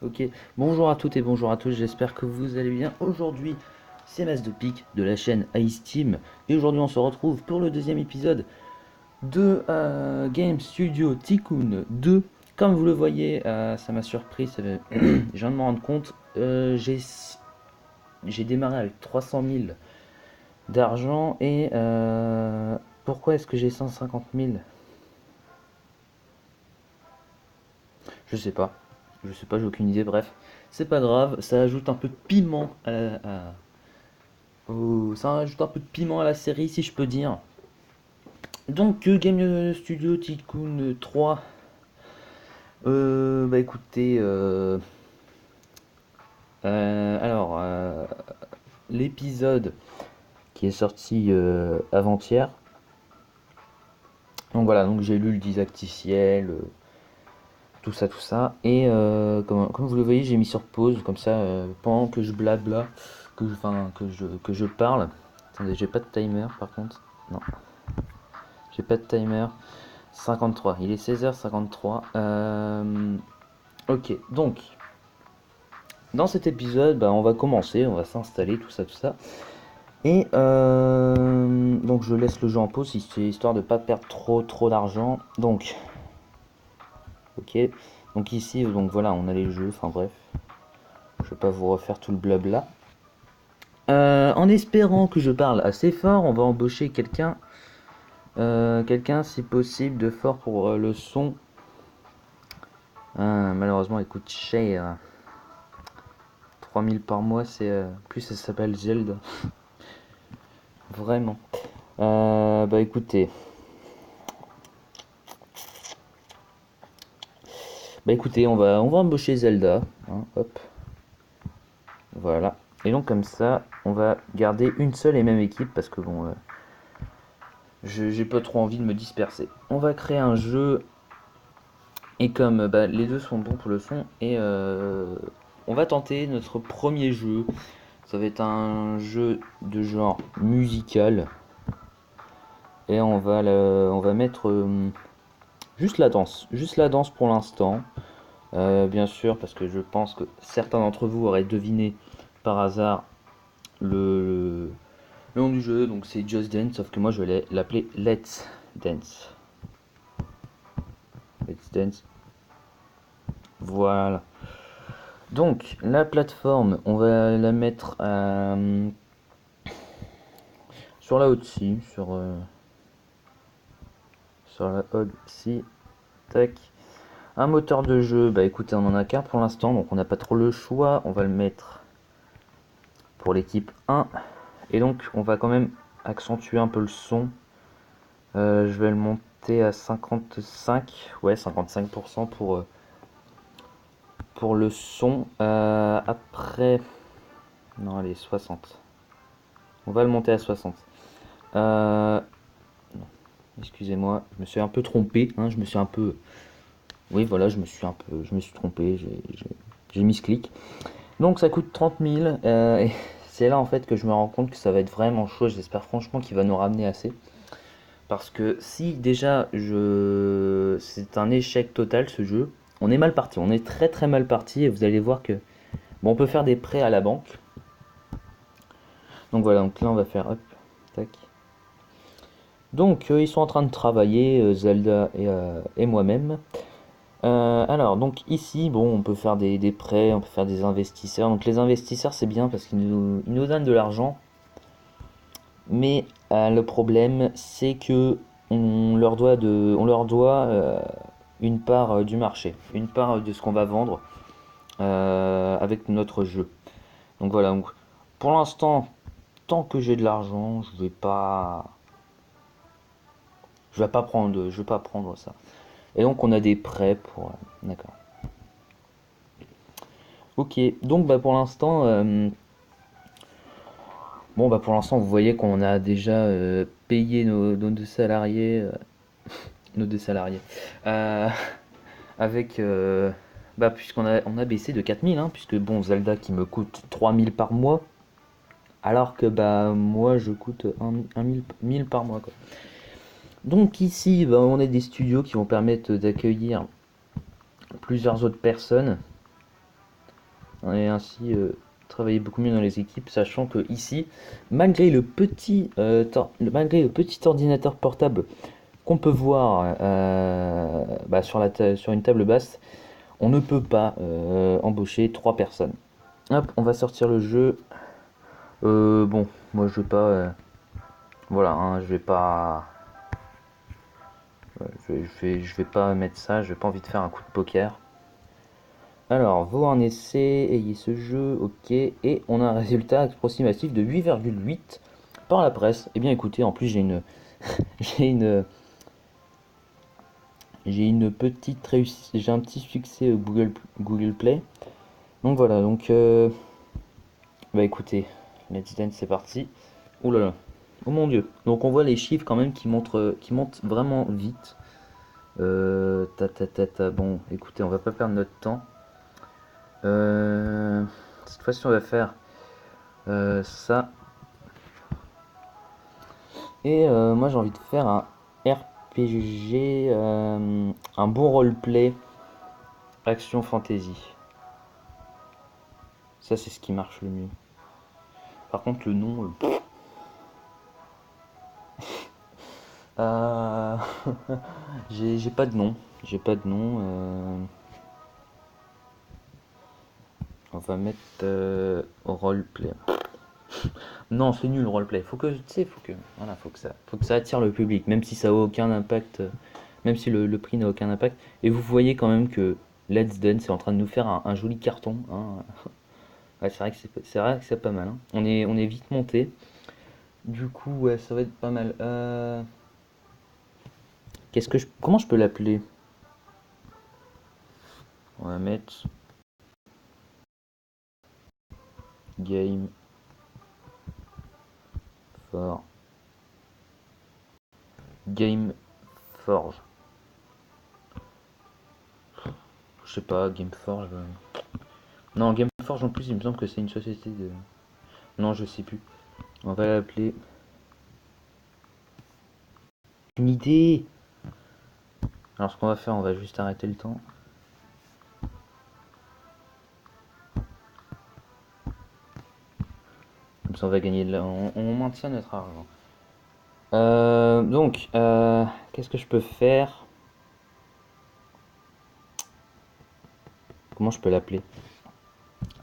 Ok, bonjour à toutes et bonjour à tous, j'espère que vous allez bien. Aujourd'hui, c'est Mas de Pique de la chaîne Ice Team. Et aujourd'hui, on se retrouve pour le deuxième épisode de Game Studio Tycoon 2. Comme vous le voyez, ça m'a surpris, je viens de me rendre compte. J'ai démarré avec 300 000 d'argent et pourquoi est-ce que j'ai 150 000? Je sais pas. Je sais pas, j'ai aucune idée, bref. C'est pas grave, ça ajoute un peu de piment ça ajoute un peu de piment à la série, si je peux dire. Donc, Game Studio Tycoon 3. Bah écoutez, alors, l'épisode qui est sorti avant-hier. Donc voilà, donc j'ai lu le didacticiel, tout ça, tout ça. Et comme vous le voyez, j'ai mis sur pause, comme ça, pendant que je blabla, que je parle. Attendez, j'ai pas de timer par contre. Non, j'ai pas de timer. 53, il est 16h53. Ok, donc, dans cet épisode, bah, on va commencer, on va s'installer, tout ça, tout ça. Et donc, je laisse le jeu en pause, histoire de pas perdre trop d'argent. Donc, ok. Donc ici, donc voilà, on a les jeux, enfin bref. Je vais pas vous refaire tout le blabla. En espérant que je parle assez fort, on va embaucher quelqu'un. Quelqu'un, si possible, de fort pour le son. Malheureusement, il coûte cher. 3000 par mois, c'est. Plus ça s'appelle Zelda. Vraiment. Bah écoutez. Bah écoutez, on va embaucher Zelda. Hein, hop. Voilà. Et donc comme ça, on va garder une seule et même équipe parce que bon, j'ai pas trop envie de me disperser. On va créer un jeu et comme bah, les deux sont bons pour le son et on va tenter notre premier jeu. Ça va être un jeu de genre musical et on va mettre juste la danse pour l'instant. Bien sûr, parce que je pense que certains d'entre vous auraient deviné par hasard le, le nom du jeu, donc c'est Just Dance, sauf que moi je vais l'appeler Let's Dance. Let's Dance. Voilà. Donc, la plateforme, on va la mettre sur la haute-ci, sur la haute-ci. Tac. Un moteur de jeu, bah écoutez, on en a qu'un pour l'instant, donc on n'a pas trop le choix. On va le mettre pour l'équipe 1. Et donc, on va quand même accentuer un peu le son. Je vais le monter à 55, ouais, 55% pour le son. Après, non, allez, 60. On va le monter à 60. Non, excusez-moi, je me suis un peu trompé, hein, je me suis un peu... Oui, voilà, je me suis trompé, j'ai mis ce clic. Donc ça coûte 30 000, et c'est là en fait que je me rends compte que ça va être vraiment chaud, j'espère franchement qu'il va nous ramener assez. Parce que si déjà c'est un échec total ce jeu, on est mal parti, on est très mal parti et vous allez voir que bon, on peut faire des prêts à la banque. Donc voilà, donc là on va faire hop, tac. Donc ils sont en train de travailler, Zelda et moi-même. Alors donc ici, bon, on peut faire des prêts, on peut faire des investisseurs. Donc les investisseurs c'est bien parce ils nous donnent de l'argent, mais le problème c'est que on leur doit une part du marché, une part de ce qu'on va vendre avec notre jeu. Donc voilà, donc, pour l'instant, tant que j'ai de l'argent, je vais pas prendre ça. Et donc on a des prêts pour, d'accord. Ok, donc bah pour l'instant, bon bah pour l'instant vous voyez qu'on a déjà payé nos deux salariés, nos deux salariés, euh, avec bah on a baissé de 4000 hein, puisque bon Zelda qui me coûte 3000 par mois, alors que bah moi je coûte 1000 par mois quoi. Donc ici bah, on a des studios qui vont permettre d'accueillir plusieurs autres personnes. et ainsi travailler beaucoup mieux dans les équipes, sachant que ici, malgré malgré le petit ordinateur portable qu'on peut voir bah, sur une table basse, on ne peut pas embaucher 3 personnes. Hop, on va sortir le jeu. Bon, moi je veux pas. Voilà, hein, je vais pas. Je vais pas mettre ça, j'ai pas envie de faire un coup de poker. Alors, vaut un essai, ayez ce jeu, ok. Et on a un résultat approximatif de 8,8 par la presse. Eh bien écoutez, en plus j'ai une. J'ai une. J'ai une petite réussite. J'ai un petit succès Google Play. Donc voilà, donc. Bah écoutez, Let's Dance c'est parti. Ouh là là. Oh mon dieu. Donc on voit les chiffres quand même qui montent vraiment vite. Bon, écoutez, on va pas perdre notre temps. Cette fois-ci, on va faire ça. Et moi, j'ai envie de faire un RPG, un bon roleplay, action fantasy. Ça, c'est ce qui marche le mieux. Par contre, le nom. Euh, j'ai pas de nom. J'ai pas de nom. On va mettre roleplay. Non, c'est nul le roleplay. Faut que, tu sais, voilà, faut que ça attire le public, même si ça a aucun impact, même si le prix n'a aucun impact. Et vous voyez quand même que Let's Dance est en train de nous faire un joli carton, hein. Ouais, c'est vrai que c'est pas mal, hein. On est vite monté. Du coup, ouais, ça va être pas mal. Comment je peux l'appeler? On va mettre Game for Game Forge. Je sais pas, Game Forge. Non, Game Forge en plus, il me semble que c'est une société de. Non, je sais plus. On va l'appeler. Une idée! Alors, ce qu'on va faire, on va juste arrêter le temps. Comme ça, on va gagner on maintient notre argent. Donc, qu'est-ce que je peux faire? Comment je peux l'appeler?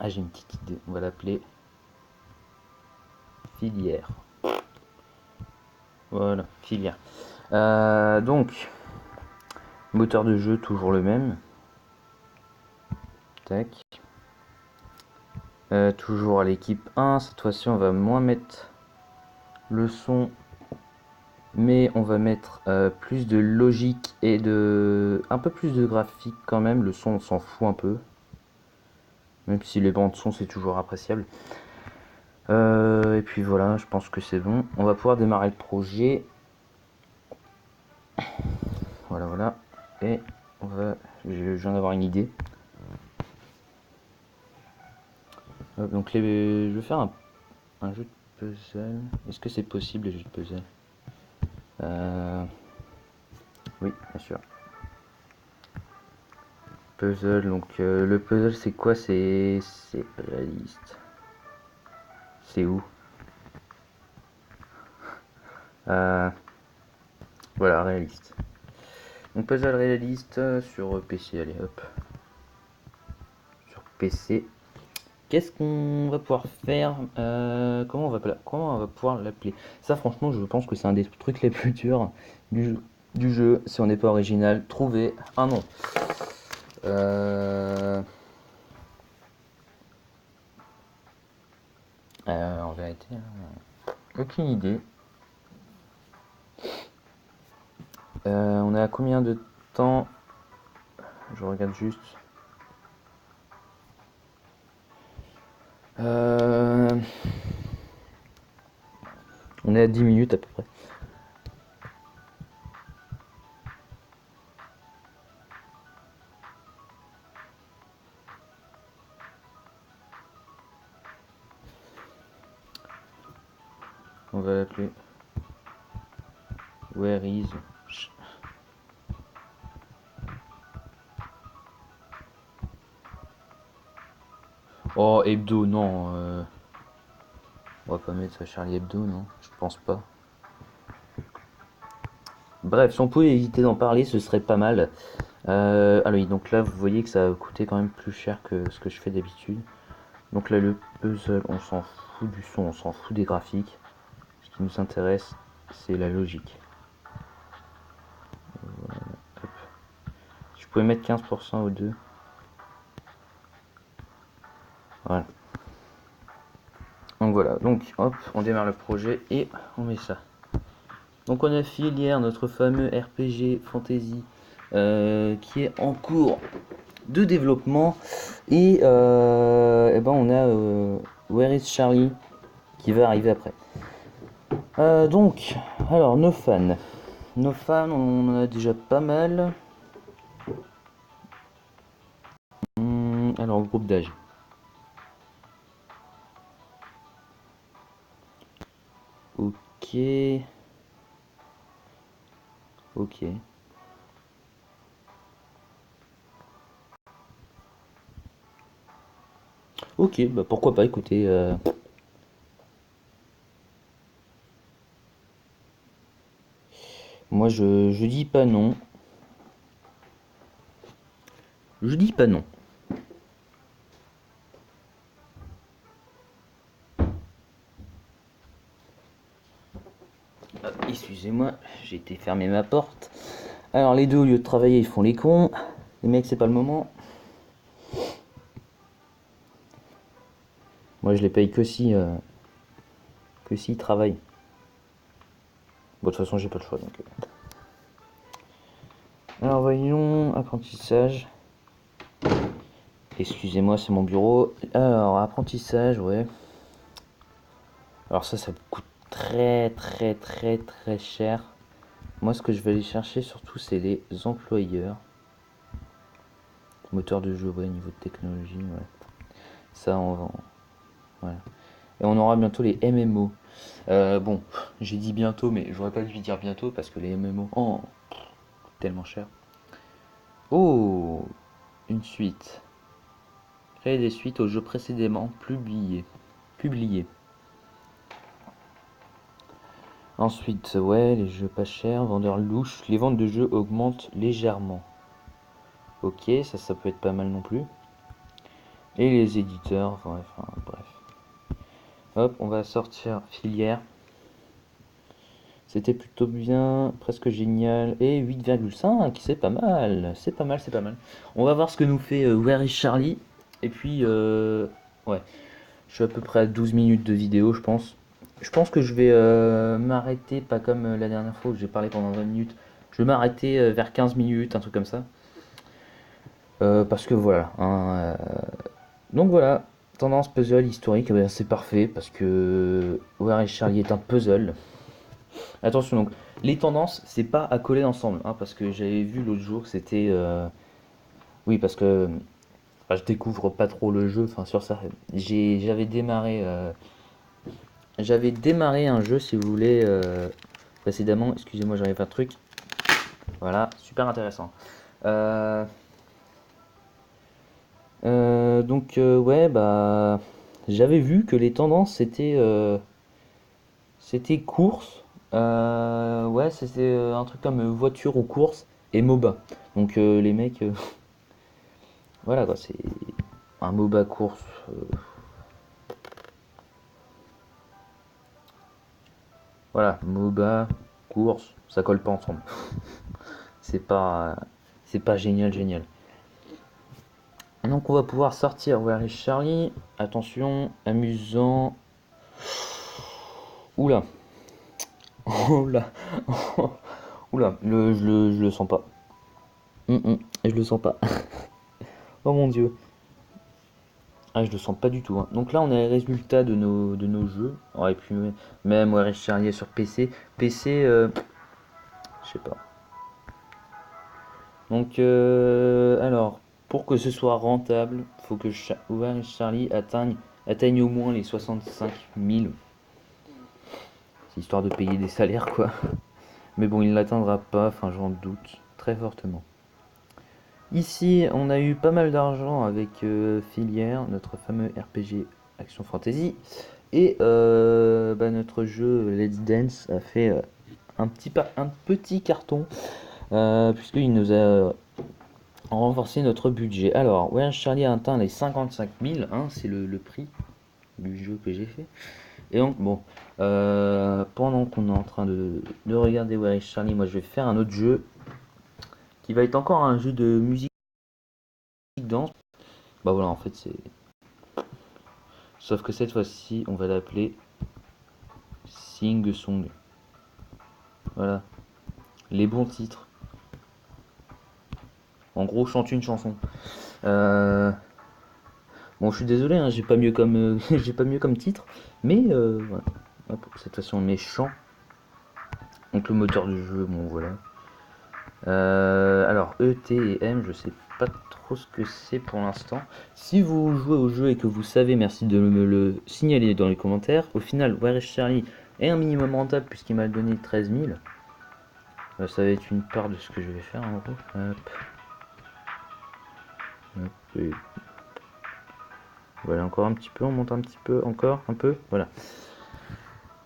Ah, j'ai une petite idée. On va l'appeler filière. Voilà, filière. Donc, moteur de jeu, toujours le même. Tac. Toujours à l'équipe 1. Cette fois-ci, on va moins mettre le son, mais on va mettre plus de logique et un peu plus de graphique quand même. Le son, on s'en fout un peu. Même si les bandes son, c'est toujours appréciable. Et puis voilà, je pense que c'est bon. On va pouvoir démarrer le projet. Voilà, voilà. Et je viens d'avoir une idée. Donc je vais faire un jeu de puzzle. Est-ce que c'est possible les jeux de puzzle? Oui, bien sûr. Puzzle, donc le puzzle c'est quoi? C'est réaliste. C'est où? Voilà, réaliste. Donc puzzle réaliste sur PC, allez hop. Sur PC. Qu'est-ce qu'on va pouvoir faire? Comment on va pouvoir l'appeler? Ça, franchement, je pense que c'est un des trucs les plus durs du jeu. Si on n'est pas original, trouver un nom. En vérité, aucune idée. On est à combien de temps? Je regarde juste. On est à 10 minutes à peu près. On va l'appeler Where is. Oh, Hebdo, non. On va pas mettre ça Charlie Hebdo, non? Je pense pas. Bref, si on pouvait éviter d'en parler, ce serait pas mal. Alors oui, donc là, vous voyez que ça a coûté quand même plus cher que ce que je fais d'habitude. Donc là, le puzzle, on s'en fout du son, on s'en fout des graphiques. Ce qui nous intéresse, c'est la logique. Hop. Je pouvais mettre 15% aux deux. Voilà. Donc voilà, donc hop, on démarre le projet et on met ça. Donc on a Filière, notre fameux RPG Fantasy, qui est en cours de développement. Et, ben on a Where is Charlie qui va arriver après. Donc, alors nos fans. Nos fans, on en a déjà pas mal. Alors, groupe d'âge. Ok. Ok. Ok, bah pourquoi pas, écoutez. Moi, je dis pas non. Je dis pas non. Excusez-moi, j'ai été fermer ma porte. Alors, les deux, au lieu de travailler, ils font les cons. Les mecs, c'est pas le moment. Moi, je les paye que s'ils travaillent. Bon, de toute façon, j'ai pas le choix. Donc. Alors, voyons, apprentissage. Excusez-moi, c'est mon bureau. Alors, apprentissage, ouais. Alors ça coûte très très très très cher. Moi, ce que je vais aller chercher surtout, c'est les employeurs. Moteur de jeu, ouais, niveau de technologie, ouais. Ça, on va... Voilà. Et on aura bientôt les MMO. Bon, j'ai dit bientôt, mais j'aurais pas dû dire bientôt parce que les MMO, oh, coûtent tellement cher. Oh, une suite. Créer des suites aux jeux précédemment publiés. Publiés. Ensuite, ouais, les jeux pas chers, vendeurs louches. Les ventes de jeux augmentent légèrement. Ok, ça peut être pas mal non plus. Et les éditeurs, bref. Hop, on va sortir Filière. C'était plutôt bien, presque génial. Et 8,5, c'est pas mal. C'est pas mal, c'est pas mal. On va voir ce que nous fait Where is Charlie. Et puis, ouais, je suis à peu près à 12 minutes de vidéo, je pense. Je pense que je vais m'arrêter, pas comme la dernière fois où j'ai parlé pendant 20 minutes. Je vais m'arrêter vers 15 minutes, un truc comme ça. Parce que voilà, hein, donc voilà, tendance puzzle historique, eh ben, c'est parfait parce que Where is Charlie est un puzzle. Attention donc, les tendances, c'est pas à coller ensemble, hein, parce que j'avais vu l'autre jour que c'était... Oui, parce que enfin, je découvre pas trop le jeu, enfin sur ça. J'avais démarré un jeu, si vous voulez, précédemment. Excusez-moi, j'arrive pas de truc. Voilà, super intéressant. Euh, donc ouais, bah j'avais vu que les tendances c'était course. Ouais, c'était un truc comme voiture ou course et MOBA. Donc les mecs, voilà quoi, c'est un MOBA course. Voilà, MOBA course, ça colle pas ensemble. C'est pas génial, génial. Donc on va pouvoir sortir Where is Charlie. Attention, amusant. Oula, oula, oula, je le sens pas. Je le sens pas. Oh mon dieu. Ah, je le sens pas du tout, hein. Donc là, on a les résultats de nos jeux. Oh, et puis même Where is Charlie est sur PC. PC, je sais pas. Donc, alors, pour que ce soit rentable, faut que Where is Charlie atteigne au moins les 65 000. C'est histoire de payer des salaires, quoi. Mais bon, il ne l'atteindra pas, enfin, j'en doute très fortement. Ici, on a eu pas mal d'argent avec Filière, notre fameux RPG Action Fantasy. Et notre jeu Let's Dance a fait un petit carton, puisqu'il nous a renforcé notre budget. Alors, Where Charlie a atteint les 55 000, hein, c'est le prix du jeu que j'ai fait. Et donc, bon, pendant qu'on est en train de regarder Where is Charlie, moi je vais faire un autre jeu qui va être encore un jeu de musique danse. Bah voilà, en fait, c'est. Sauf que cette fois-ci, on va l'appeler Sing Song. Voilà, les bons titres. En gros, chante une chanson. Euh, Bon, je suis désolé, hein, j'ai pas mieux comme, j'ai pas mieux comme titre, mais voilà. Hop, cette fois-ci, on met chant. Donc le moteur du jeu, bon voilà. Alors E, T et M, je sais pas trop ce que c'est pour l'instant. Si vous jouez au jeu et que vous savez, merci de me le signaler dans les commentaires. Au final, Where is Charlie est un minimum rentable puisqu'il m'a donné 13 000. Ça va être une part de ce que je vais faire en gros. Hop. Hop. Et voilà, encore un petit peu, on monte un petit peu, encore un peu, voilà.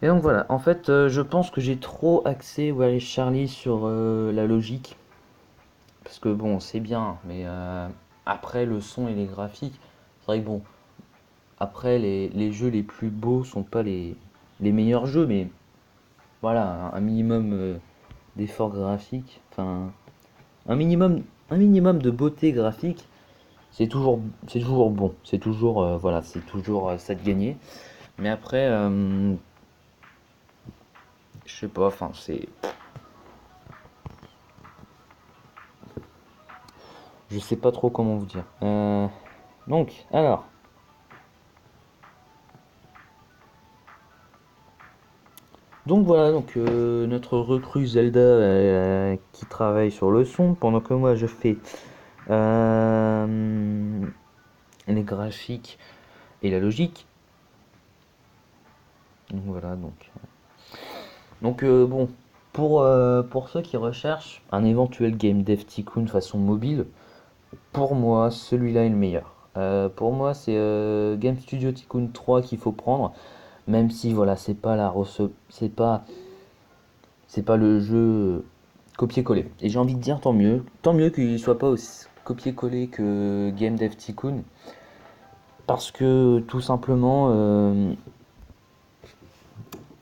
Et donc voilà, en fait, je pense que j'ai trop axé Where is Charlie sur la logique. Parce que bon, c'est bien, mais après le son et les graphiques, c'est vrai que bon, après les jeux les plus beaux sont pas les meilleurs jeux, mais voilà, un minimum d'effort graphique, enfin, un minimum de beauté graphique, c'est toujours bon, c'est toujours, voilà, c'est toujours ça de gagner. Mais après, je sais pas, enfin, c'est. Je sais pas trop comment vous dire. Donc, alors. Donc voilà, donc notre recrue Zelda qui travaille sur le son, pendant que moi je fais euh, les graphiques et la logique. Donc voilà, donc bon, pour ceux qui recherchent un éventuel Game Dev Tycoon façon mobile, pour moi celui-là est le meilleur. Pour moi c'est Game Studio Tycoon 3 qu'il faut prendre, même si voilà c'est pas le jeu copier-coller. Et j'ai envie de dire tant mieux qu'il soit pas aussi copier-coller que Game Dev Tycoon, parce que tout simplement,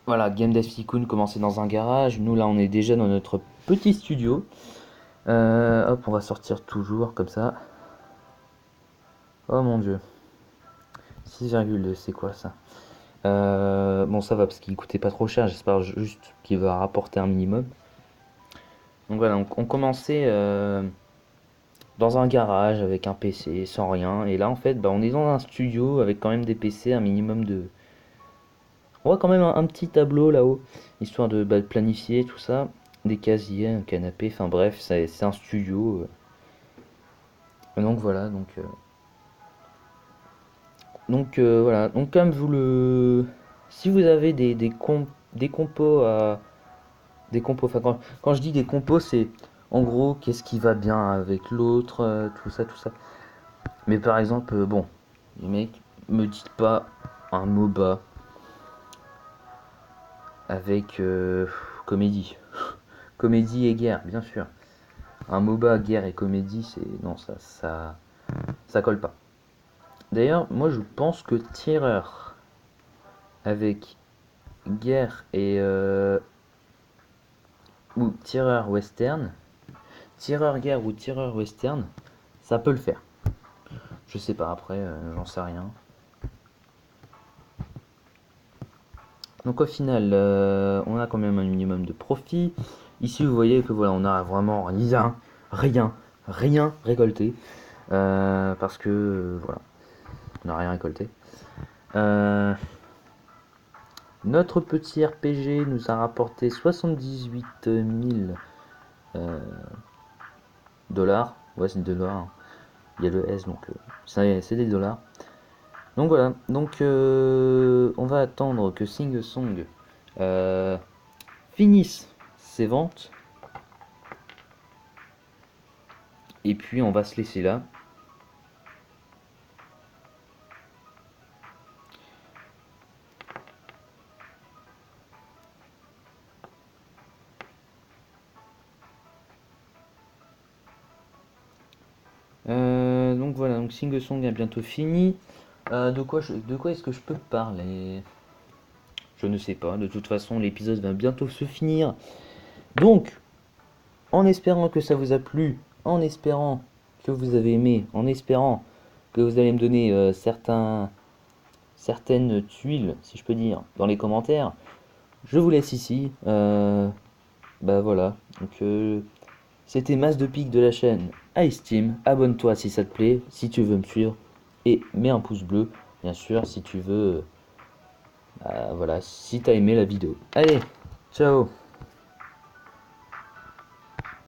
voilà, Game Dev Tycoon commençait dans un garage, nous là on est déjà dans notre petit studio. Hop, on va sortir toujours comme ça. Oh mon dieu, 6,2, c'est quoi ça? Bon ça va parce qu'il coûtait pas trop cher, j'espère juste qu'il va rapporter un minimum. Donc voilà, on commençait dans un garage avec un PC sans rien. Et là, en fait, bah, on est dans un studio avec quand même des PC, un minimum de. On voit quand même un petit tableau là-haut, histoire de planifier tout ça. Des casiers, un canapé, enfin bref, c'est un studio. Donc voilà, voilà. Donc comme vous le. Si vous avez des compos à. Des compos, enfin quand je dis des compos, c'est en gros qu'est-ce qui va bien avec l'autre, tout ça, tout ça. Mais par exemple, bon, les mecs, me dites pas un MOBA avec comédie. Comédie et guerre, bien sûr. Un MOBA, guerre et comédie, c'est. Non, ça colle pas. D'ailleurs, moi je pense que tireur avec guerre et. Ou tireur western, tireur guerre ou tireur western, ça peut le faire. Je sais pas, après, j'en sais rien. Donc au final, on a quand même un minimum de profit. Ici, vous voyez que voilà, on a vraiment rien récolté. Parce que voilà, on n'a rien récolté. Notre petit RPG nous a rapporté 78 000 dollars. Ouais, c'est des dollars. Il y a le S, donc c'est des dollars. Donc voilà, donc on va attendre que Sing Song finisse ses ventes. Et puis on va se laisser là. Donc voilà, donc Sing Song est bientôt fini. De quoi est-ce que je peux parler? Je ne sais pas. De toute façon, l'épisode va bientôt se finir. Donc, en espérant que ça vous a plu, en espérant que vous avez aimé, en espérant que vous allez me donner certaines tuiles, si je peux dire, dans les commentaires, je vous laisse ici. Bah voilà. Donc, c'était Masse de Pique de la chaîne Ice Team. Abonne-toi si ça te plaît, si tu veux me suivre. Et mets un pouce bleu, bien sûr, si tu veux. Voilà, si t'as aimé la vidéo. Allez, ciao!